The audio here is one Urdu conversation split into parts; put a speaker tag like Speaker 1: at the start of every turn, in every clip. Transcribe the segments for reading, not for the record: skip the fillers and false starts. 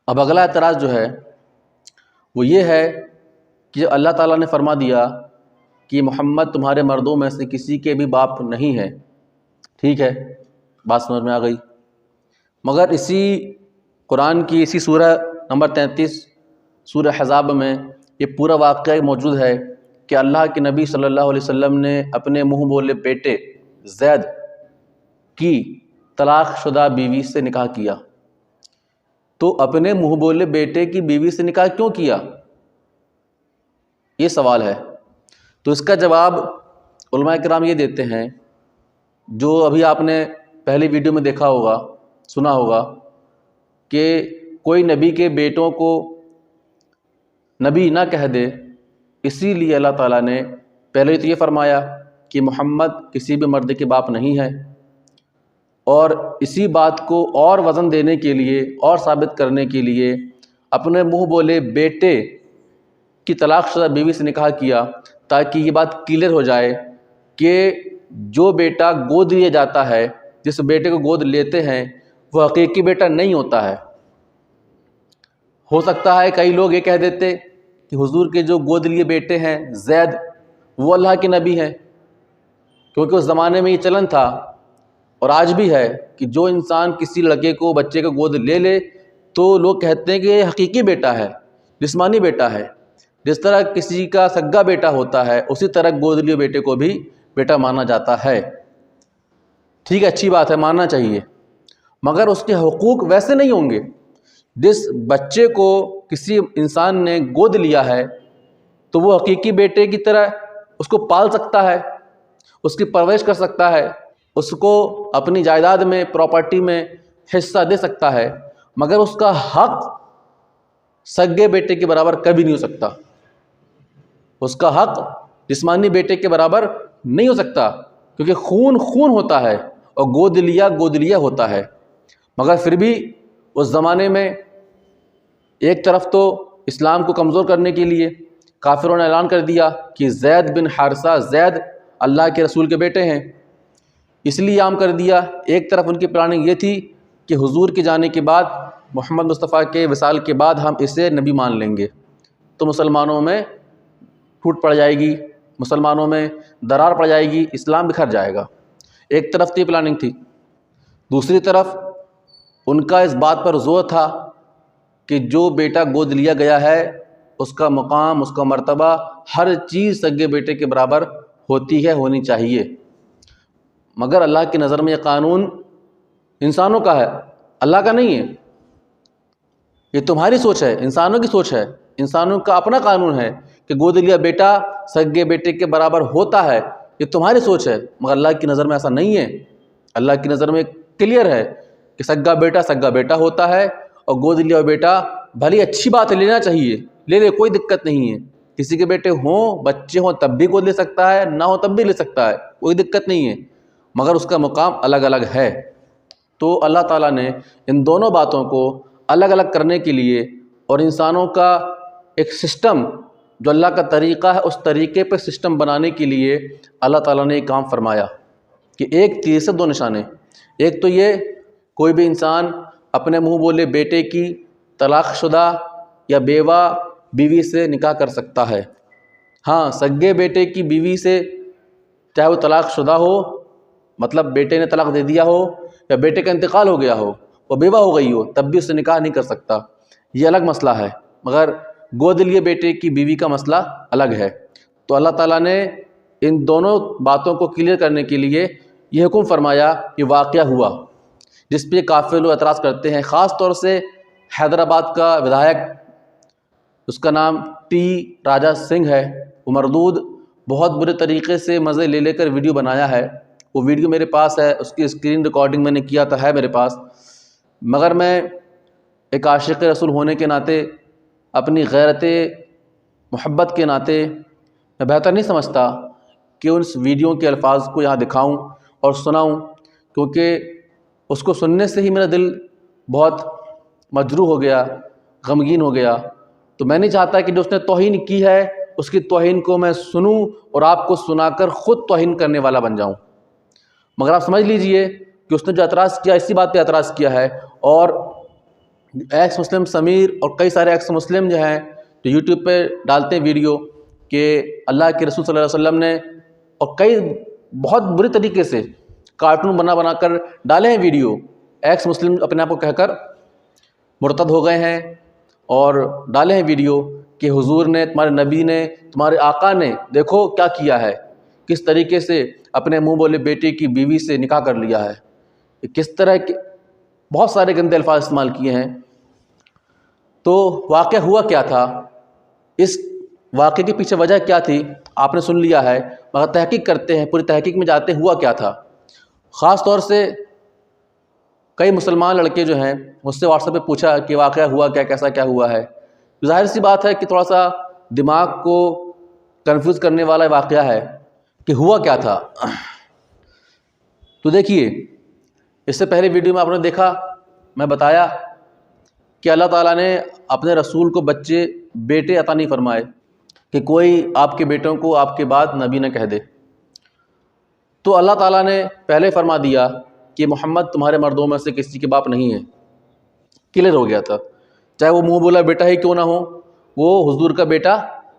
Speaker 1: اب اگلا اعتراض جو ہے وہ یہ ہے کہ اللہ تعالیٰ نے فرما دیا کہ محمد تمہارے مردوں میں سے کسی کے بھی باپ نہیں ہے. ٹھیک ہے، بات سمجھ میں آ گئی. مگر اسی قرآن کی اسی سورہ نمبر 33 سورہ احزاب میں یہ پورا واقعہ موجود ہے کہ اللہ کے نبی صلی اللہ علیہ وسلم نے اپنے منہ بولے بیٹے زید کی طلاق شدہ بیوی سے نکاح کیا. تو اپنے منہ بولے بیٹے کی بیوی سے نکاح کیوں کیا؟ یہ سوال ہے. تو اس کا جواب علماء کرام یہ دیتے ہیں، جو ابھی آپ نے پہلی ویڈیو میں دیکھا ہوگا، سنا ہوگا، کہ کوئی نبی کے بیٹوں کو نبی نہ کہہ دے، اسی لیے اللہ تعالیٰ نے پہلے تو یہ فرمایا کہ محمد کسی بھی مرد کے باپ نہیں ہے، اور اسی بات کو اور وزن دینے کے لیے اور ثابت کرنے کے لیے اپنے منہ بولے بیٹے کی طلاق شدہ بیوی سے نکاح کیا، تاکہ یہ بات کلیئر ہو جائے کہ جو بیٹا گود لیا جاتا ہے، جس بیٹے کو گود لیتے ہیں، وہ حقیقی بیٹا نہیں ہوتا ہے. ہو سکتا ہے کئی لوگ یہ کہہ دیتے کہ حضور کے جو گود لیے بیٹے ہیں زید، وہ اللہ کے نبی ہیں، کیونکہ اس زمانے میں یہ چلن تھا اور آج بھی ہے کہ جو انسان کسی لڑکے کو، بچے کو گود لے لے تو لوگ کہتے ہیں کہ یہ حقیقی بیٹا ہے، جسمانی بیٹا ہے. جس طرح کسی کا سگا بیٹا ہوتا ہے، اسی طرح گود لیے بیٹے کو بھی بیٹا مانا جاتا ہے. ٹھیک ہے، اچھی بات ہے، ماننا چاہیے، مگر اس کے حقوق ویسے نہیں ہوں گے. جس بچے کو کسی انسان نے گود لیا ہے تو وہ حقیقی بیٹے کی طرح اس کو پال سکتا ہے، اس کی پرورش کر سکتا ہے، اس کو اپنی جائیداد میں، پراپرٹی میں حصہ دے سکتا ہے، مگر اس کا حق سگے بیٹے کے برابر کبھی نہیں ہو سکتا. اس کا حق جسمانی بیٹے کے برابر نہیں ہو سکتا، کیونکہ خون خون ہوتا ہے اور گود لیا ہوتا ہے. مگر پھر بھی اس زمانے میں ایک طرف تو اسلام کو کمزور کرنے کے لیے کافروں نے اعلان کر دیا کہ زید بن حارثہ، زید اللہ کے رسول کے بیٹے ہیں، اس لیے عام کر دیا. ایک طرف ان کی پلاننگ یہ تھی کہ حضور کے جانے کے بعد، محمد مصطفیٰ کے وصال کے بعد ہم اسے نبی مان لیں گے تو مسلمانوں میں پھوٹ پڑ جائے گی، مسلمانوں میں درار پڑ جائے گی، اسلام بکھر جائے گا. ایک طرف تو یہ پلاننگ تھی. دوسری طرف ان کا اس بات پر زور تھا کہ جو بیٹا گود لیا گیا ہے اس کا مقام، اس کا مرتبہ، ہر چیز سگے بیٹے کے برابر ہوتی ہے، ہونی چاہیے. مگر اللہ کی نظر میں یہ قانون انسانوں کا ہے، اللہ کا نہیں ہے. یہ تمہاری سوچ ہے، انسانوں کی سوچ ہے، انسانوں کا اپنا قانون ہے کہ گود لیا بیٹا سگے بیٹے کے برابر ہوتا ہے. یہ تمہاری سوچ ہے، مگر اللہ کی نظر میں ایسا نہیں ہے. اللہ کی نظر میں کلیئر ہے کہ سگا بیٹا ہوتا ہے، اور گود لیا بیٹا بھلی اچھی بات ہے، لینا چاہیے، لے لے، کوئی دقت نہیں ہے. کسی کے بیٹے ہوں، بچے ہوں، تب بھی گود لے سکتا ہے، نہ ہو تب بھی لے سکتا ہے، کوئی دقت نہیں ہے، مگر اس کا مقام الگ الگ ہے. تو اللہ تعالیٰ نے ان دونوں باتوں کو الگ الگ کرنے کے لیے اور انسانوں کا ایک سسٹم جو اللہ کا طریقہ ہے، اس طریقے پہ سسٹم بنانے کے لیے اللہ تعالیٰ نے ایک کام فرمایا کہ ایک تیر سے دو نشانے. ایک تو یہ، کوئی بھی انسان اپنے منہ بولے بیٹے کی طلاق شدہ یا بیوہ بیوی سے نکاح کر سکتا ہے. ہاں، سگے بیٹے کی بیوی سے، چاہے وہ طلاق شدہ ہو، مطلب بیٹے نے طلاق دے دیا ہو، یا بیٹے کا انتقال ہو گیا ہو، وہ بیوہ ہو گئی ہو، تب بھی اس سے نکاح نہیں کر سکتا. یہ الگ مسئلہ ہے. مگر گود لیے بیٹے کی بیوی کا مسئلہ الگ ہے. تو اللہ تعالیٰ نے ان دونوں باتوں کو کلیئر کرنے کے لیے یہ حکم فرمایا. یہ واقعہ ہوا جس پہ کافی لوگ اعتراض کرتے ہیں، خاص طور سے حیدرآباد کا ودھایک، اس کا نام ٹی راجا سنگھ ہے. وہ مردود بہت برے طریقے سے مزے لے کر ویڈیو بنایا ہے. وہ ویڈیو میرے پاس ہے، اس کی اسکرین ریکارڈنگ میں نے کیا تھا، ہے میرے پاس. مگر میں ایک عاشق رسول ہونے کے ناطے، اپنی غیرت محبت کے ناطے، میں بہتر نہیں سمجھتا کہ اس ویڈیو کے الفاظ کو یہاں دکھاؤں اور سناؤں، کیونکہ اس کو سننے سے ہی میرا دل بہت مجروح ہو گیا، غمگین ہو گیا. تو میں نہیں چاہتا کہ جو اس نے توہین کی ہے اس کی توہین کو میں سنوں اور آپ کو سنا کر خود توہین کرنے والا بن جاؤں. مگر آپ سمجھ لیجئے کہ اس نے جو اعتراض کیا، اسی بات پہ اعتراض کیا ہے. اور ایکس مسلم سمیر اور کئی سارے ایکس مسلم جو ہیں جو یوٹیوب پہ ڈالتے ہیں ویڈیو کہ اللہ کے رسول صلی اللہ علیہ وسلم نے، اور کئی بہت بری طریقے سے کارٹون بنا کر ڈالے ہیں ویڈیو، ایکس مسلم اپنے آپ کو کہہ کر مرتد ہو گئے ہیں اور ڈالے ہیں ویڈیو کہ حضور نے، تمہارے نبی نے، تمہارے آقا نے دیکھو کیا کیا ہے، کس طریقے سے اپنے منہ بولے بیٹے کی بیوی سے نکاح کر لیا ہے، کس طرح کے بہت سارے گندے الفاظ استعمال کیے ہیں۔ تو واقعہ ہوا کیا تھا، اس واقعے کے پیچھے وجہ کیا تھی آپ نے سن لیا ہے، مگر تحقیق کرتے ہیں، پوری تحقیق میں جاتے ہیں ہوا کیا تھا۔ خاص طور سے کئی مسلمان لڑکے جو ہیں مجھ سے واٹس ایپ پہ پوچھا کہ واقعہ ہوا کیا، کیسا کیا ہوا ہے۔ ظاہر سی بات ہے کہ تھوڑا سا دماغ کو کنفیوز کرنے والا واقعہ ہے کہ ہوا کیا تھا۔ تو دیکھیے، اس سے پہلے ویڈیو میں آپ نے دیکھا، میں بتایا کہ اللہ تعالیٰ نے اپنے رسول کو بچے، بیٹے عطا نہیں فرمائے کہ کوئی آپ کے بیٹوں کو آپ کے بعد نبی نہ کہہ دے۔ تو اللہ تعالیٰ نے پہلے فرما دیا کہ محمد تمہارے مردوں میں سے کسی کے باپ نہیں ہے، کلیئر ہو گیا تھا، چاہے وہ منہ بولا بیٹا ہی کیوں نہ ہو، وہ حضور کا بیٹا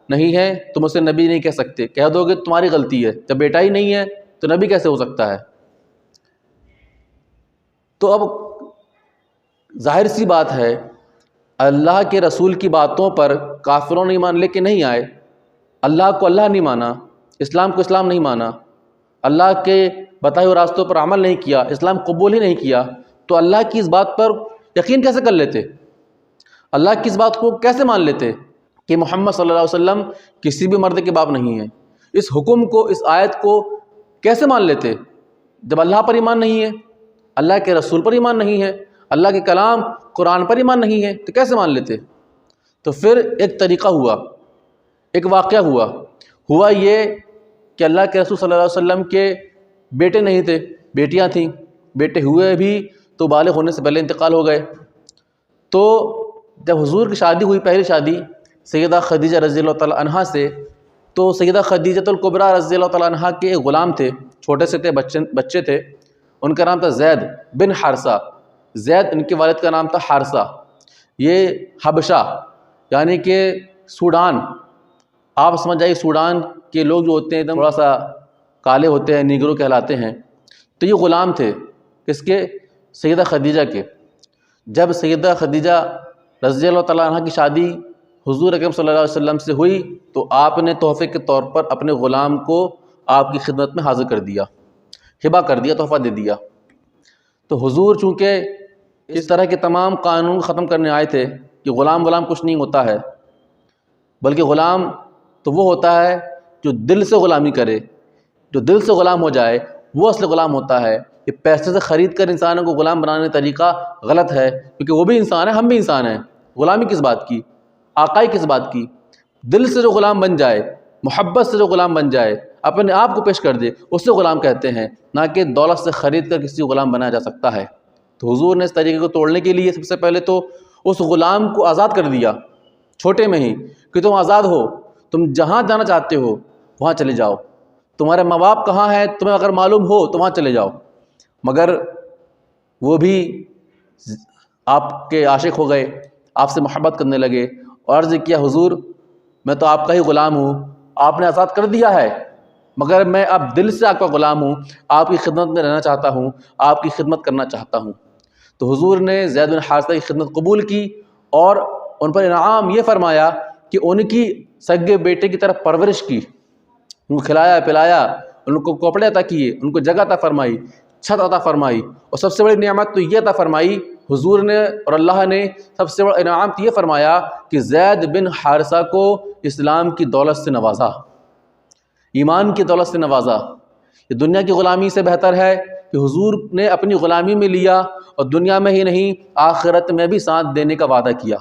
Speaker 1: نہیں ہے، تم اسے نبی نہیں کہہ سکتے، کہہ دو گے تمہاری غلطی ہے، جب بیٹا ہی نہیں ہے تو نبی کیسے ہو سکتا ہے۔ تو اب ظاہر سی بات ہے، اللہ کے رسول کی باتوں پر کافروں نے ایمان لے کے نہیں آئے، اللہ کو اللہ نہیں مانا، اسلام کو اسلام نہیں مانا، اللہ کے بتائے ہوئے راستوں پر عمل نہیں کیا، اسلام قبول ہی نہیں کیا، تو اللہ کی اس بات پر یقین کیسے کر لیتے، اللہ کی اس بات کو کیسے مان لیتے کہ محمد صلی اللہ علیہ وسلم کسی بھی مرد کے باپ نہیں ہیں۔ اس حکم کو، اس آیت کو کیسے مان لیتے جب اللہ پر ایمان نہیں ہے، اللہ کے رسول پر ایمان نہیں ہے، اللہ کے کلام قرآن پر ایمان نہیں ہے، تو کیسے مان لیتے۔ تو پھر ایک طریقہ ہوا، ایک واقعہ ہوا یہ کہ اللہ کے رسول صلی اللہ علیہ وسلم کے بیٹے نہیں تھے، بیٹیاں تھیں، بیٹے ہوئے بھی تو بالغ ہونے سے پہلے انتقال ہو گئے۔ تو جب حضور کی شادی ہوئی، پہلی شادی سیدہ خدیجہ رضی اللہ تعالیٰ عنہا سے، تو سیدہ خدیجہ الکبریٰ رضی اللہ تعالیٰ عنہا کے ایک غلام تھے، چھوٹے سے تھے، بچے تھے، ان کا نام تھا زید بن حارثہ۔ زید ان کے والد کا نام تھا حارثہ۔ یہ حبشہ یعنی کہ سوڈان، آپ سمجھ جائیے سوڈان کے لوگ جو ہوتے ہیں ایک دم تھوڑا سا کالے ہوتے ہیں، نیگرو کہلاتے ہیں، تو یہ غلام تھے کس کے، سیدہ خدیجہ کے۔ جب سیدہ خدیجہ رضی اللہ تعالیٰ عنہ کی شادی حضور اکرم صلی اللہ علیہ وسلم سے ہوئی تو آپ نے تحفے کے طور پر اپنے غلام کو آپ کی خدمت میں حاضر کر دیا، ہبہ کر دیا، تحفہ دے دیا۔ تو حضور چونکہ اس طرح کے تمام قانون ختم کرنے آئے تھے کہ غلام کچھ نہیں ہوتا ہے، بلکہ غلام تو وہ ہوتا ہے جو دل سے غلامی کرے، جو دل سے غلام ہو جائے وہ اصل غلام ہوتا ہے۔ کہ پیسے سے خرید کر انسانوں کو غلام بنانے کا طریقہ غلط ہے، کیونکہ وہ بھی انسان ہے، ہم بھی انسان ہیں۔ غلامی کس بات کی، آقائی کس بات کی، دل سے جو غلام بن جائے، محبت سے جو غلام بن جائے، اپنے آپ کو پیش کر دے، اس سے غلام کہتے ہیں، نہ کہ دولت سے خرید کر کسی کو غلام بنایا جا سکتا ہے۔ تو حضور نے اس طریقے کو توڑنے کے لیے سب سے پہلے تو اس غلام کو آزاد کر دیا چھوٹے میں ہی، کہ تم آزاد ہو، تم جہاں جانا چاہتے ہو وہاں چلے جاؤ، تمہارے ماں باپ کہاں ہیں تمہیں اگر معلوم ہو تو وہاں چلے جاؤ۔ مگر وہ بھی آپ کے عاشق ہو گئے، آپ سے محبت کرنے لگے، اور عرض کیا حضور میں تو آپ کا ہی غلام ہوں، آپ نے آزاد کر دیا ہے، مگر میں اب دل سے آپ کا غلام ہوں، آپ کی خدمت میں رہنا چاہتا ہوں، آپ کی خدمت کرنا چاہتا ہوں۔ تو حضور نے زید بن حارثہ کی خدمت قبول کی اور ان پر انعام یہ فرمایا کہ ان کی سگے بیٹے کی طرف پرورش کی، ان کو کھلایا پلایا، ان کو کپڑے عطا کیے، ان کو جگہ عطا فرمائی، چھت عطا فرمائی، اور سب سے بڑی نعمت تو یہ عطا فرمائی حضور نے اور اللہ نے، سب سے بڑا انعام تو یہ فرمایا کہ زید بن حارثہ کو اسلام کی دولت سے نوازا، ایمان کی دولت سے نوازا۔ یہ دنیا کی غلامی سے بہتر ہے کہ حضور نے اپنی غلامی میں لیا اور دنیا میں ہی نہیں آخرت میں بھی ساتھ دینے کا وعدہ کیا۔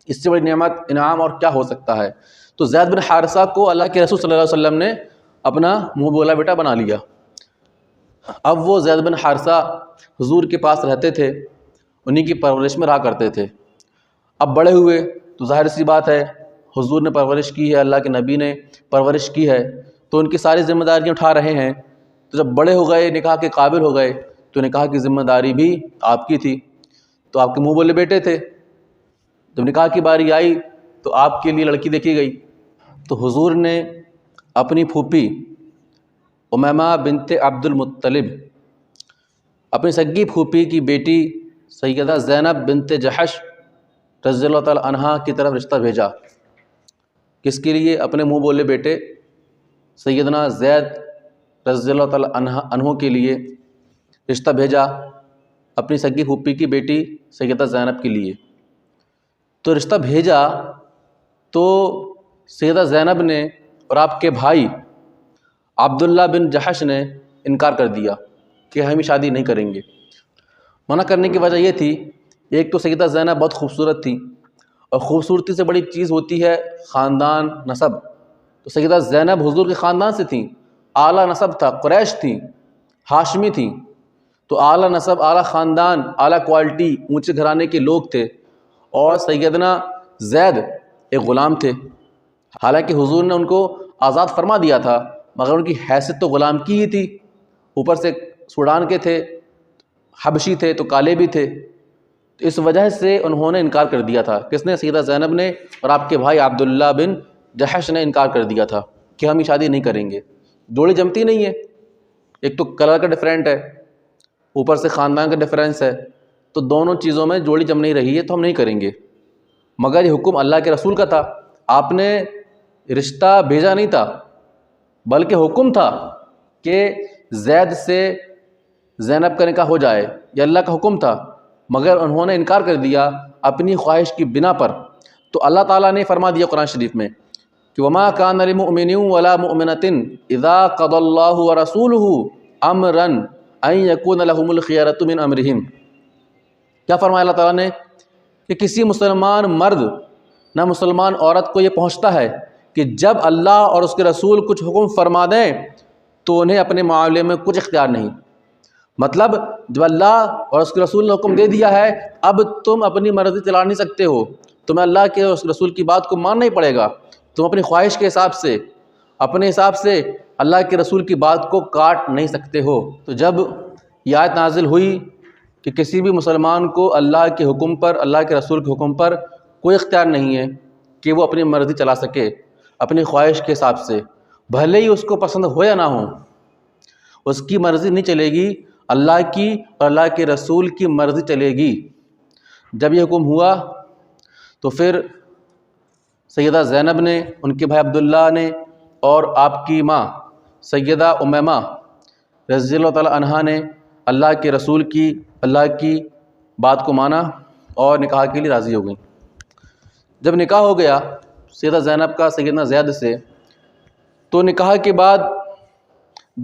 Speaker 1: اس سے بڑی نعمت انعام اور کیا ہو سکتا ہے۔ تو زید بن حارثہ کو اللہ کے رسول صلی اللہ علیہ وسلم نے اپنا منہ بولا بیٹا بنا لیا۔ اب وہ زید بن حارثہ حضور کے پاس رہتے تھے، انہی کی پرورش میں رہا کرتے تھے۔ اب بڑے ہوئے تو ظاہر سی بات ہے حضور نے پرورش کی ہے، اللہ کے نبی نے پرورش کی ہے، تو ان کی ساری ذمہ داریاں اٹھا رہے ہیں۔ تو جب بڑے ہو گئے، نکاح کے قابل ہو گئے، تو نکاح کی ذمہ داری بھی آپ کی تھی۔ تو آپ کے منہ بولے بیٹے تھے، جب نکاح کی باری آئی تو آپ کے لیے لڑکی دیکھی گئی، تو حضور نے اپنی پھوپھی امیمہ بنت عبد المطلب، اپنی سگی پھوپھی کی بیٹی سیدہ زینب بنت جحش رضی اللہ تعالی عنہا کی طرف رشتہ بھیجا۔ کس کے لیے؟ اپنے منہ بولے بیٹے سیدنا زید رضی اللہ تعالی عنہ کے لیے رشتہ بھیجا، اپنی سگی پھوپھی کی بیٹی سیدہ زینب کے لیے۔ تو رشتہ بھیجا تو سیدہ زینب نے اور آپ کے بھائی عبداللہ بن جحش نے انکار کر دیا کہ ہم شادی نہیں کریں گے۔ منع کرنے کی وجہ یہ تھی، ایک تو سیدہ زینب بہت خوبصورت تھی، اور خوبصورتی سے بڑی چیز ہوتی ہے خاندان، نسب۔ تو سیدہ زینب حضور کے خاندان سے تھیں، اعلیٰ نسب تھا، قریش تھیں، ہاشمی تھیں، تو اعلیٰ نسب، اعلیٰ خاندان، اعلیٰ کوالٹی، اونچے گھرانے کے لوگ تھے، اور سیدنا زید ایک غلام تھے۔ حالانکہ حضور نے ان کو آزاد فرما دیا تھا، مگر ان کی حیثیت تو غلام کی ہی تھی، اوپر سے سوڈان کے تھے، حبشی تھے تو کالے بھی تھے، تو اس وجہ سے انہوں نے انکار کر دیا تھا۔ کس نے؟ سیدہ زینب نے، اور آپ کے بھائی عبداللہ بن جحش نے انکار کر دیا تھا کہ ہم یہ شادی نہیں کریں گے، جوڑی جمتی نہیں ہے، ایک تو کلر کا ڈفرینٹ ہے، اوپر سے خاندان کا ڈفرینس ہے، تو دونوں چیزوں میں جوڑی جم نہیں رہی ہے، تو ہم نہیں کریں گے۔ مگر یہ حکم اللہ کے رسول کا تھا، آپ نے رشتہ بھیجا نہیں تھا، بلکہ حکم تھا کہ زید سے زینب کا نکاح ہو جائے، یہ اللہ کا حکم تھا، مگر انہوں نے انکار کر دیا اپنی خواہش کی بنا پر۔ تو اللہ تعالیٰ نے فرما دیا قرآن شریف میں کہ وَمَا كَانَ لِمُؤْمِنٍ وَلَا مُؤْمِنَةٍ إِذَا قَضَى اللَّهُ وَرَسُولُهُ أَمْرًا أَن يَكُونَ لَهُمُ الْخِيَرَةُ مِنْ أَمْرِهِمْ۔ کیا فرمایا اللہ تعالیٰ نے کہ کسی مسلمان مرد نہ مسلمان عورت کو یہ پہنچتا ہے کہ جب اللہ اور اس کے رسول کچھ حکم فرما دیں تو انہیں اپنے معاملے میں کچھ اختیار نہیں۔ مطلب جب اللہ اور اس کے رسول نے حکم دے دیا ہے، اب تم اپنی مرضی چلا نہیں سکتے ہو، تمہیں اللہ کے اور اس رسول کی بات کو ماننا ہی پڑے گا۔ تم اپنی خواہش کے حساب سے، اپنے حساب سے اللہ کے رسول کی بات کو کاٹ نہیں سکتے ہو۔ تو جب یہ آیت نازل ہوئی کہ کسی بھی مسلمان کو اللہ کے حکم پر، اللہ کے رسول کے حکم پر کوئی اختیار نہیں ہے کہ وہ اپنی مرضی چلا سکے اپنی خواہش کے حساب سے، بھلے ہی اس کو پسند ہو یا نہ ہو، اس کی مرضی نہیں چلے گی، اللہ کی اور اللہ کے رسول کی مرضی چلے گی۔ جب یہ حکم ہوا تو پھر سیدہ زینب نے، ان کے بھائی عبداللہ نے، اور آپ کی ماں سیدہ امیمہ رضی اللہ تعالی عنہا نے اللہ کے رسول کی، اللہ کی بات کو مانا اور نکاح کے لیے راضی ہو گئیں۔ جب نکاح ہو گیا سیدہ زینب کا سیدنا زید سے، تو نکاح کے بعد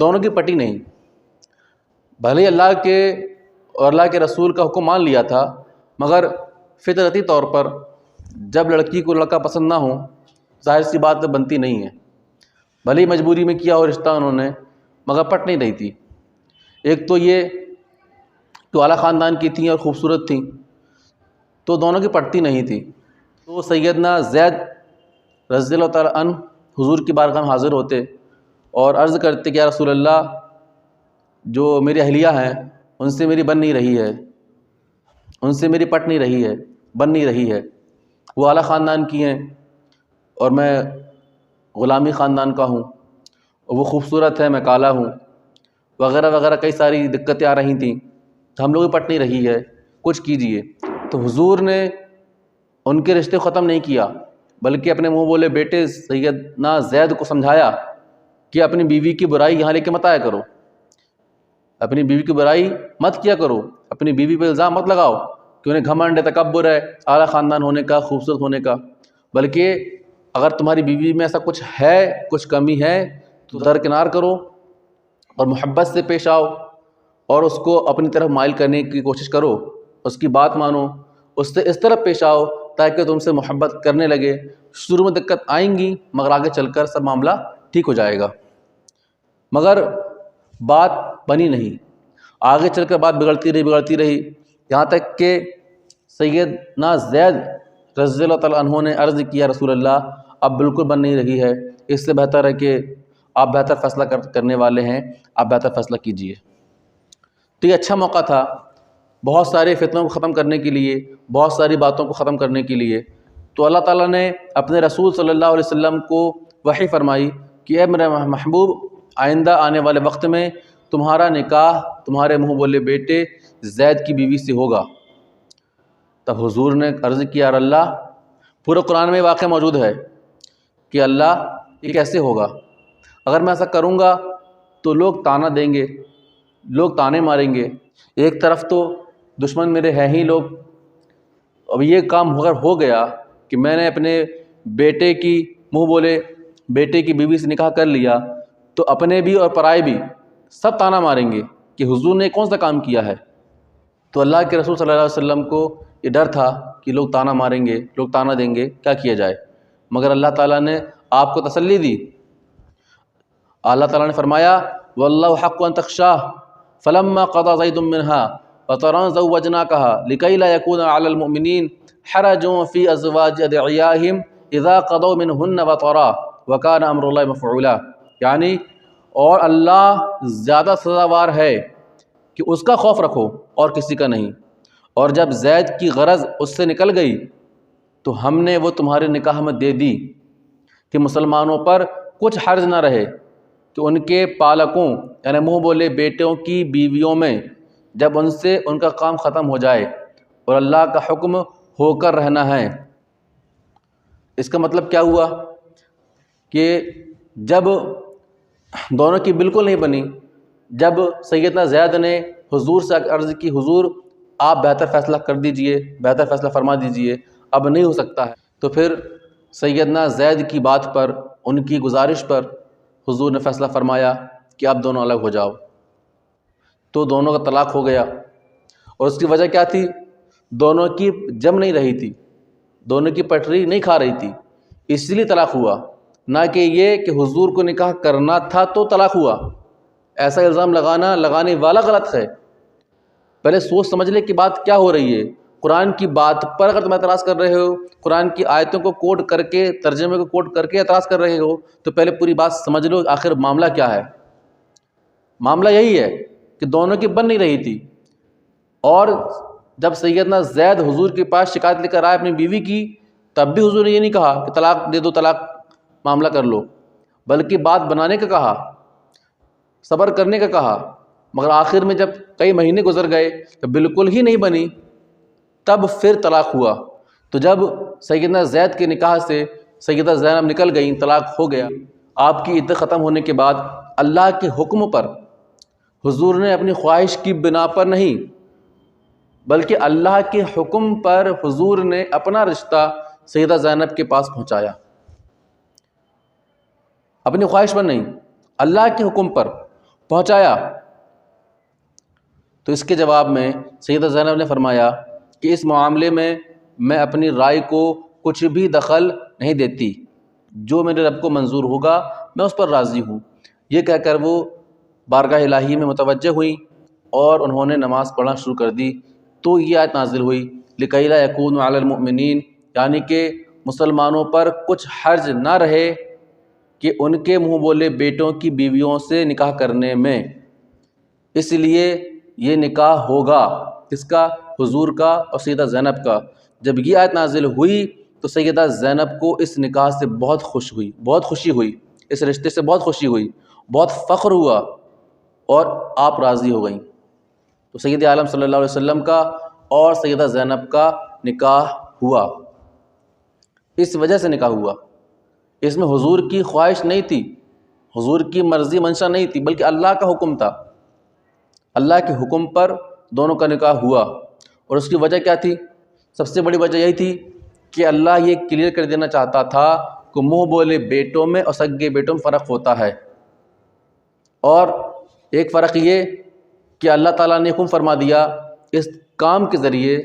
Speaker 1: دونوں کی پٹی نہیں، بھلے اللہ کے اور اللہ کے رسول کا حکم مان لیا تھا، مگر فطرتی طور پر جب لڑکی کو لڑکا پسند نہ ہو، ظاہر سی بات بنتی نہیں ہے، بھلے ہی مجبوری میں کیا ہو رشتہ انہوں نے، مگر پٹ نہیں رہی تھی۔ ایک تو یہ تو اعلیٰ خاندان کی تھیں اور خوبصورت تھیں، تو دونوں کی پٹتی نہیں تھی۔ تو سیدنا زید رضی اللہ تعالیٰ عنہ حضور کی بارگاہ میں حاضر ہوتے اور عرض کرتے کہ یا رسول اللہ، جو میری اہلیہ ہیں ان سے میری بن نہیں رہی ہے، ان سے میری پٹ نہیں رہی ہے، بن نہیں رہی ہے، وہ اعلیٰ خاندان کی ہیں اور میں غلامی خاندان کا ہوں، اور وہ خوبصورت ہے، میں کالا ہوں، وغیرہ وغیرہ کئی ساری دقتیں آ رہی تھیں، تو ہم لوگوں کی پٹ نہیں رہی ہے، کچھ کیجئے۔ تو حضور نے ان کے رشتے ختم نہیں کیا، بلکہ اپنے منہ بولے بیٹے سیدنا زید کو سمجھایا کہ اپنی بیوی کی برائی یہاں لے کے مت آیا کرو، اپنی بیوی کی برائی مت کیا کرو، اپنی بیوی پہ الزام مت لگاؤ کہ انہیں گھمنڈ ہے، تکبر ہے اعلیٰ خاندان ہونے کا، خوبصورت ہونے کا، بلکہ اگر تمہاری بیوی میں ایسا کچھ ہے، کچھ کمی ہے، تو درکنار کرو اور محبت سے پیش آؤ اور اس کو اپنی طرف مائل کرنے کی کوشش کرو، اس کی بات مانو، اس سے اس طرح پیش آؤ تاکہ تم سے محبت کرنے لگے۔ شروع میں دقت آئیں گی، مگر آگے چل کر سب معاملہ ٹھیک ہو جائے گا۔ مگر بات بنی نہیں، آگے چل کر بات بگڑتی رہی، یہاں تک کہ سیدنا زید رضی اللہ تعالیٰ عنہ نے عرض کیا رسول اللہ اب بالکل بن نہیں رہی ہے، اس سے بہتر ہے کہ آپ بہتر فیصلہ کرنے والے ہیں، آپ بہتر فیصلہ کیجئے۔ تو یہ اچھا موقع تھا بہت سارے فتنوں کو ختم کرنے کے لیے، بہت ساری باتوں کو ختم کرنے کے لیے، تو اللہ تعالیٰ نے اپنے رسول صلی اللہ علیہ وسلم کو وحی فرمائی کہ اے میرے محبوب، آئندہ آنے والے وقت میں تمہارا نکاح تمہارے منہ بولے بیٹے زید کی بیوی سے ہوگا۔ تب حضور نے عرض کیا، یار اللہ، پورے قرآن میں واقعہ موجود ہے کہ اللہ یہ کیسے ہوگا؟ اگر میں ایسا کروں گا تو لوگ طعنہ دیں گے، لوگ طعنے ماریں گے، ایک طرف تو دشمن میرے ہیں ہی لوگ، اب یہ کام اگر ہو گیا کہ میں نے اپنے بیٹے کی منہ بولے بیٹے کی بیوی سے نکاح کر لیا تو اپنے بھی اور پرائے بھی سب طعنہ ماریں گے کہ حضور نے کون سا کام کیا ہے۔ تو اللہ کے رسول صلی اللہ علیہ وسلم کو یہ ڈر تھا کہ لوگ طعنہ ماریں گے، لوگ طعنہ دیں گے، کیا کیا جائے؟ مگر اللہ تعالیٰ نے آپ کو تسلی دی۔ اللہ تعالیٰ نے فرمایا، وَاللَّهُ حَقُّ أَن تَخْشَاهُ فَلَمَّا قَضَى زَيْدٌ مِّنْهَا وَطَرًا زَوَّجْنَاكَهَا لِكَيْ لَا يَكُونَ عَلَى الْمُؤْمِنِينَ حَرَجٌ فِي أَزْوَاجِ أَدْعِيَائِهِمْ إِذَا قَضَوْا مِنْهُنَّ وَطَرًا وَكَانَ أَمْرُ اللَّهِ مَفْعُولًا، یعنی اور اللہ زیادہ سزاوار ہے کہ اس کا خوف رکھو اور کسی کا نہیں، اور جب زید کی غرض اس سے نکل گئی تو ہم نے وہ تمہارے نکاح میں دے دی کہ مسلمانوں پر کچھ حرج نہ رہے کہ ان کے پالکوں یعنی منہ بولے بیٹوں کی بیویوں میں جب ان سے ان کا کام ختم ہو جائے اور اللہ کا حکم ہو کر رہنا ہے۔ اس کا مطلب کیا ہوا کہ جب دونوں کی بالکل نہیں بنی، جب سیدنا زید نے حضور سے عرض کی، حضور آپ بہتر فیصلہ کر دیجئے، بہتر فیصلہ فرما دیجئے، اب نہیں ہو سکتا ہے، تو پھر سیدنا زید کی بات پر، ان کی گزارش پر حضور نے فیصلہ فرمایا کہ آپ دونوں الگ ہو جاؤ۔ تو دونوں کا طلاق ہو گیا، اور اس کی وجہ کیا تھی؟ دونوں کی جم نہیں رہی تھی، دونوں کی پٹری نہیں کھا رہی تھی، اس لیے طلاق ہوا، نہ کہ یہ کہ حضور کو نکاح کرنا تھا تو طلاق ہوا۔ ایسا الزام لگانے والا غلط ہے۔ پہلے سوچ سمجھنے کی بات کیا ہو رہی ہے۔ قرآن کی بات پر اگر تم اعتراض کر رہے ہو، قرآن کی آیتوں کو کوٹ کر کے، ترجمے کو کوٹ کر کے اعتراض کر رہے ہو، تو پہلے پوری بات سمجھ لو آخر معاملہ کیا ہے۔ معاملہ یہی ہے کہ دونوں کی بن نہیں رہی تھی، اور جب سیدنا زید حضور کے پاس شکایت لے کر آئے اپنی بیوی کی، تب بھی حضور نے یہ نہیں کہا کہ طلاق دے دو، طلاق معاملہ کر لو، بلکہ بات بنانے کا کہا، صبر کرنے کا کہا۔ مگر آخر میں جب کئی مہینے گزر گئے تو بالکل ہی نہیں بنی، تب پھر طلاق ہوا۔ تو جب سیدنا زید کے نکاح سے سیدہ زینب نکل گئیں، طلاق ہو گیا، آپ کی عدت ختم ہونے کے بعد اللہ کے حکم پر، حضور نے اپنی خواہش کی بنا پر نہیں بلکہ اللہ کے حکم پر حضور نے اپنا رشتہ سیدہ زینب کے پاس پہنچایا، اپنی خواہش پر نہیں، اللہ کے حکم پر پہنچایا۔ تو اس کے جواب میں سیدہ زینب نے فرمایا کہ اس معاملے میں میں اپنی رائے کو کچھ بھی دخل نہیں دیتی، جو میرے رب کو منظور ہوگا میں اس پر راضی ہوں۔ یہ کہہ کر وہ بارگاہ الہی میں متوجہ ہوئیں اور انہوں نے نماز پڑھنا شروع کر دی۔ تو یہ آیت نازل ہوئی، لِكَيْ لَا يَكُونُ عَلَى الْمُؤْمِنِينَ، یعنی کہ مسلمانوں پر کچھ حرج نہ رہے کہ ان کے منہ بولے بیٹوں کی بیویوں سے نکاح کرنے میں، اس لیے یہ نکاح ہوگا کس کا؟ حضور کا اور سیدہ زینب کا۔ جب یہ آیت نازل ہوئی تو سیدہ زینب کو اس نکاح سے بہت خوشی ہوئی، اس رشتے سے بہت خوشی ہوئی، بہت فخر ہوا، اور آپ راضی ہو گئیں۔ تو سید عالم صلی اللہ علیہ وسلم کا اور سیدہ زینب کا نکاح ہوا، اس وجہ سے نکاح ہوا۔ اس میں حضور کی خواہش نہیں تھی، حضور کی مرضی منشا نہیں تھی، بلکہ اللہ کا حکم تھا۔ اللہ کے حکم پر دونوں کا نکاح ہوا، اور اس کی وجہ کیا تھی؟ سب سے بڑی وجہ یہی تھی کہ اللہ یہ کلیئر کر دینا چاہتا تھا کہ منہ بولے بیٹوں میں اور سگے بیٹوں میں فرق ہوتا ہے۔ اور ایک فرق یہ کہ اللہ تعالیٰ نے حکم فرما دیا اس کام کے ذریعے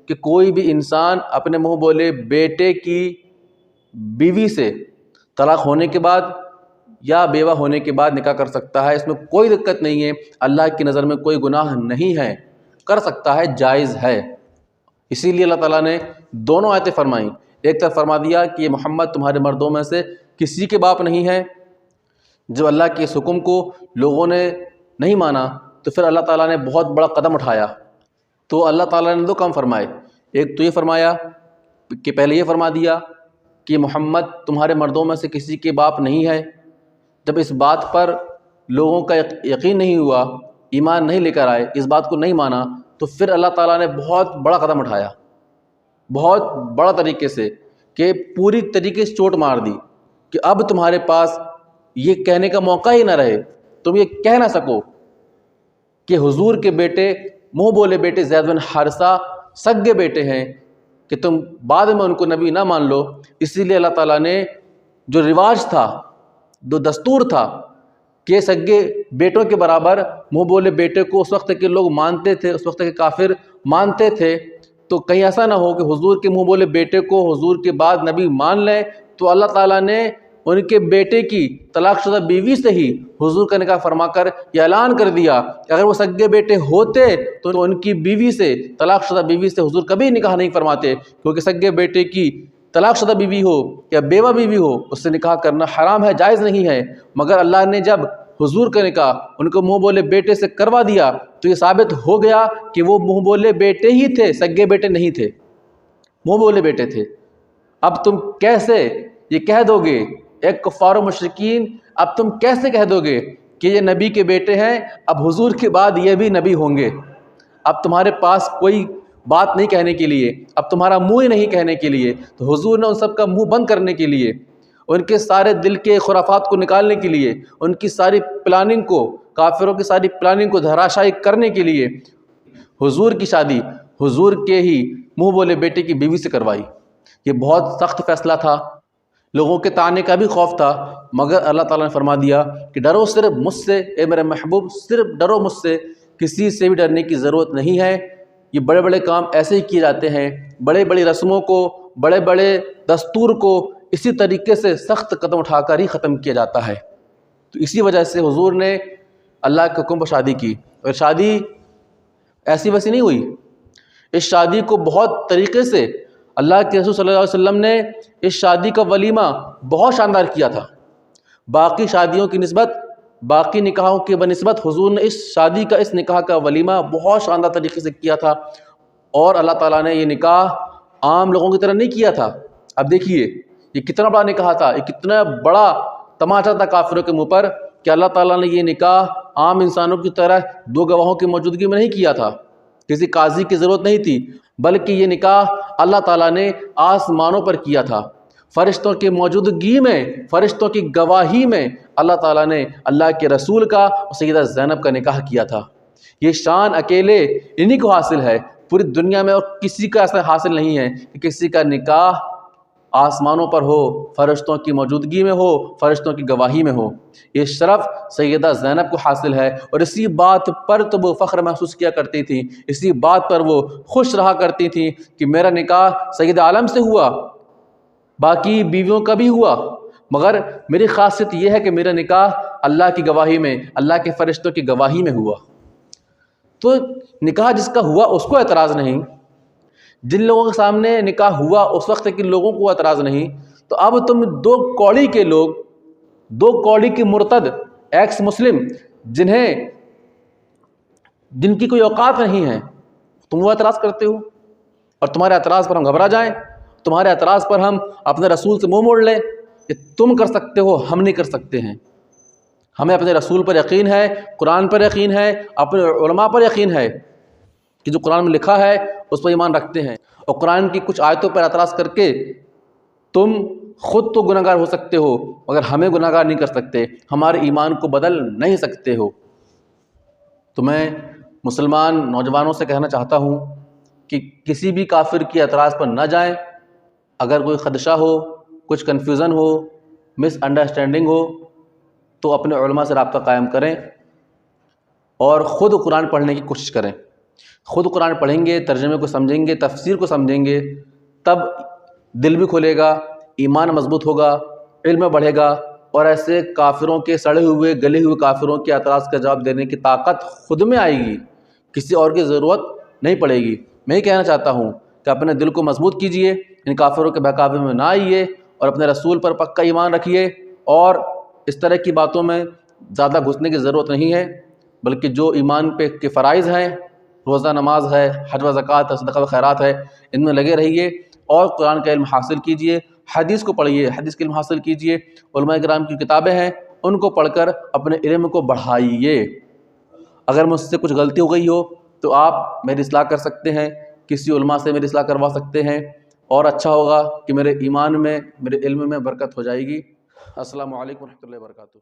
Speaker 1: کہ کوئی بھی انسان اپنے منہ بولے بیٹے کی بیوی سے طلاق ہونے کے بعد یا بیوہ ہونے کے بعد نکاح کر سکتا ہے، اس میں کوئی دقت نہیں ہے، اللہ کی نظر میں کوئی گناہ نہیں ہے، کر سکتا ہے، جائز ہے۔ اسی لیے اللہ تعالیٰ نے دونوں آیتیں فرمائیں، ایک طرف فرما دیا کہ یہ محمد تمہارے مردوں میں سے کسی کے باپ نہیں ہے۔ جب اللہ کے اس حکم کو لوگوں نے نہیں مانا تو پھر اللہ تعالیٰ نے بہت بڑا قدم اٹھایا، تو اللہ تعالیٰ نے دو کام فرمائے. ایک تو یہ فرمایا کہ پہلے یہ فرما دیا کہ محمد تمہارے مردوں میں سے کسی کے باپ نہیں ہے. جب اس بات پر لوگوں کا یقین نہیں ہوا، ایمان نہیں لے کر آئے، اس بات کو نہیں مانا، تو پھر اللہ تعالیٰ نے بہت بڑا قدم اٹھایا، بہت بڑا طریقے سے، کہ پوری طریقے سے چوٹ مار دی کہ اب تمہارے پاس یہ کہنے کا موقع ہی نہ رہے، تم یہ کہہ نہ سکو کہ حضور کے بیٹے، منہ بولے بیٹے زید بن حارثہ سگے بیٹے ہیں، کہ تم بعد میں ان کو نبی نہ مان لو. اسی لیے اللہ تعالیٰ نے جو رواج تھا، جو دستور تھا کہ سگے بیٹوں کے برابر منہ بولے بیٹے کو اس وقت کے لوگ مانتے تھے، اس وقت کے کافر مانتے تھے، تو کہیں ایسا نہ ہو کہ حضور کے منہ بولے بیٹے کو حضور کے بعد نبی مان لیں، تو اللہ تعالیٰ نے ان کے بیٹے کی طلاق شدہ بیوی سے ہی حضور کا نکاح فرما کر یہ اعلان کر دیا کہ اگر وہ سگے بیٹے ہوتے تو ان کی بیوی سے، طلاق شدہ بیوی سے حضور کبھی نکاح نہیں فرماتے، کیونکہ سگے بیٹے کی طلاق شدہ بیوی ہو یا بیوہ بیوی ہو، اس سے نکاح کرنا حرام ہے، جائز نہیں ہے. مگر اللہ نے جب حضور کا نکاح ان کو منہ بولے بیٹے سے کروا دیا تو یہ ثابت ہو گیا کہ وہ منہ بولے بیٹے ہی تھے، سگے بیٹے نہیں تھے، منہ بولے بیٹے تھے. اب تم کیسے یہ کہہ دو گے، ایک کفار و مشرکین، اب تم کیسے کہہ دو گے کہ یہ نبی کے بیٹے ہیں، اب حضور کے بعد یہ بھی نبی ہوں گے؟ اب تمہارے پاس کوئی بات نہیں کہنے کے لیے، اب تمہارا منہ ہی نہیں کہنے کے لیے. تو حضور نے ان سب کا منہ بند کرنے کے لیے، ان کے سارے دل کے خرافات کو نکالنے کے لیے، ان کی ساری پلاننگ کو، کافروں کی ساری پلاننگ کو دھراشائی کرنے کے لیے حضور کی شادی حضور کے ہی منہ بولے بیٹے کی بیوی سے کروائی. یہ بہت سخت فیصلہ تھا، لوگوں کے طعنے کا بھی خوف تھا، مگر اللہ تعالیٰ نے فرما دیا کہ ڈرو صرف مجھ سے، اے میرے محبوب، صرف ڈرو مجھ سے، کسی سے بھی ڈرنے کی ضرورت نہیں ہے. یہ بڑے بڑے کام ایسے ہی کیے جاتے ہیں، بڑے بڑی رسموں کو، بڑے بڑے دستور کو اسی طریقے سے سخت قدم اٹھا کر ہی ختم کیا جاتا ہے. تو اسی وجہ سے حضور نے اللہ کے حکم پر شادی کی، اور شادی ایسی ویسی نہیں ہوئی. اس شادی کو بہت طریقے سے اللہ کے رسول صلی اللہ علیہ وسلم نے اس شادی کا ولیمہ بہت شاندار کیا تھا. باقی شادیوں کی نسبت، باقی نکاحوں کی بنسبت حضور نے اس شادی کا، اس نکاح کا ولیمہ بہت شاندار طریقے سے کیا تھا. اور اللہ تعالیٰ نے یہ نکاح عام لوگوں کی طرح نہیں کیا تھا. اب دیکھیے یہ کتنا بڑا نکاح تھا، یہ کتنا بڑا تماچا تھا کافروں کے منہ پر کہ اللہ تعالیٰ نے یہ نکاح عام انسانوں کی طرح دو گواہوں کی موجودگی میں نہیں کیا تھا، کسی قاضی کی ضرورت نہیں تھی، بلکہ یہ نکاح اللہ تعالیٰ نے آسمانوں پر کیا تھا. فرشتوں کی موجودگی میں، فرشتوں کی گواہی میں اللہ تعالیٰ نے اللہ کے رسول کا اور سیدہ زینب کا نکاح کیا تھا. یہ شان اکیلے انہی کو حاصل ہے، پوری دنیا میں اور کسی کا ایسا حاصل نہیں ہے کہ کسی کا نکاح آسمانوں پر ہو، فرشتوں کی موجودگی میں ہو، فرشتوں کی گواہی میں ہو. یہ شرف سیدہ زینب کو حاصل ہے، اور اسی بات پر تو وہ فخر محسوس کیا کرتی تھیں، اسی بات پر وہ خوش رہا کرتی تھیں کہ میرا نکاح سید عالم سے ہوا، باقی بیویوں کا بھی ہوا، مگر میری خاصیت یہ ہے کہ میرا نکاح اللہ کی گواہی میں، اللہ کے فرشتوں کی گواہی میں ہوا. تو نکاح جس کا ہوا اس کو اعتراض نہیں، جن لوگوں کے سامنے نکاح ہوا اس وقت کے لوگوں کو اعتراض نہیں. تو اب تم دو کوڑی کے لوگ، دو کوڑی کے مرتد ایکس مسلم، جن کی کوئی اوقات نہیں ہے، تم وہ اعتراض کرتے ہو، اور تمہارے اعتراض پر ہم گھبرا جائیں، تمہارے اعتراض پر ہم اپنے رسول سے منہ موڑ لیں کہ تم کر سکتے ہو، ہم نہیں کر سکتے ہیں. ہمیں اپنے رسول پر یقین ہے، قرآن پر یقین ہے، اپنے علماء پر یقین ہے کہ جو قرآن میں لکھا ہے اس پر ایمان رکھتے ہیں. اور قرآن کی کچھ آیتوں پر اعتراض کر کے تم خود تو گناہگار ہو سکتے ہو مگر ہمیں گناہگار نہیں کر سکتے، ہمارے ایمان کو بدل نہیں سکتے ہو. تو میں مسلمان نوجوانوں سے کہنا چاہتا ہوں کہ کسی بھی کافر کی اعتراض پر نہ جائیں. اگر کوئی خدشہ ہو، کچھ کنفیوژن ہو، مس انڈرسٹینڈنگ ہو، تو اپنے علماء سے رابطہ قائم کریں اور خود قرآن پڑھنے کی کوشش کریں. خود قرآن پڑھیں گے، ترجمے کو سمجھیں گے، تفسیر کو سمجھیں گے، تب دل بھی کھلے گا، ایمان مضبوط ہوگا، علم بڑھے گا، اور ایسے کافروں کے، سڑے ہوئے گلے ہوئے کافروں کے اعتراض کا جواب دینے کی طاقت خود میں آئے گی، کسی اور کی ضرورت نہیں پڑے گی. میں یہ کہنا چاہتا ہوں کہ اپنے دل کو مضبوط کیجئے، ان کافروں کے بہکاوے میں نہ آئیے، اور اپنے رسول پر پکا ایمان رکھیے، اور اس طرح کی باتوں میں زیادہ گھسنے کی ضرورت نہیں ہے، بلکہ جو ایمان پہ کے فرائض ہیں روزہ نماز ہے، حج و زکوٰۃ ہے، صدقہ و خیرات ہے، ان میں لگے رہیے اور قرآن کا علم حاصل کیجئے، حدیث کو پڑھیے، حدیث کا علم حاصل کیجئے، علماء کرام کی کتابیں ہیں ان کو پڑھ کر اپنے علم کو بڑھائیے۔ اگر مجھ سے کچھ غلطی ہو گئی ہو تو آپ میری اصلاح کر سکتے ہیں، کسی علماء سے میری اصلاح کروا سکتے ہیں، اور اچھا ہوگا کہ میرے ایمان میں، میرے علم میں برکت ہو جائے گی۔ السلام علیکم ورحمۃ اللہ وبرکاتہ۔